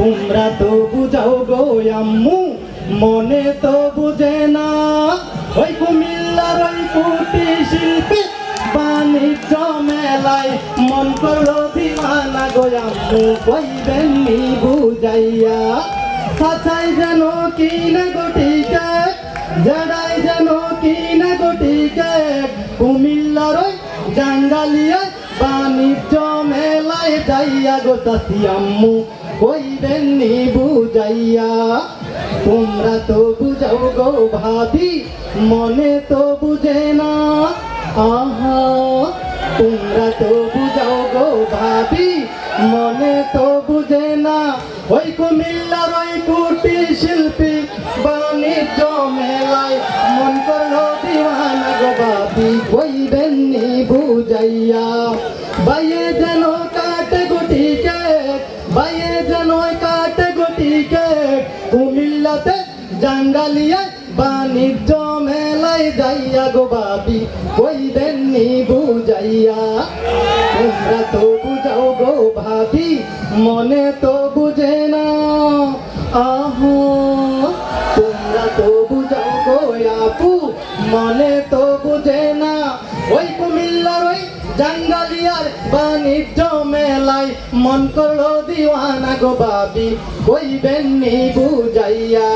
তোমরা তো বুঝাও গো আম্মু, মনে তো বুঝে না। ওই কুমিল্লার ওই কুটি শিল্পী বাণিজ্য মেলায় মন করলো দিওয়ানা গো আম্মু, কইবেন নি বুঝাইয়া। সাচাই যেন কি না গটিকে, জড়াই যেন কি না গটিকে, কুমিল্লার ওই জাঙ্গালিয়ায় বাণিজ্য মেলায় যাইয়া গো চাচি আম্মু, কইবেন নি বুঝাইয়া। তোমরা তো বুঝাও গো ভাবি, মনে তো বুঝে না। আহা, তোমরা তো বুঝাও গো ভাবি, মনে তো বুঝে না। ওই কুমিল্লার ওই কুটি শিল্পী বাণিজ্য মেলায় মন করলো দিওয়ানা গো ভাবি, কইবেন নি বুঝাইয়া। বাইয়ে যেন কাটে গুটিকে, বাইয়ে যেন কাটে গুটিকে, কুমিল্লাতে জাঙ্গালিয়ায় বাণিজ্য মেলায় যাইয়া গো ভাবি, কইবেন নি বুঝাইয়া। তোমরা তো বুঝাও গো ভাবি, মনে তো বুঝে না। আহো, তোমরা তো বুঝাও গো আপু, মনে তো বুঝে না। ওই কুমিল্লার ওই জাঙ্গালিয়ার বাণিজ্য মেলায় মন করলো দিওয়ানা গো ভাবি, কইবেন নি বুঝাইয়া।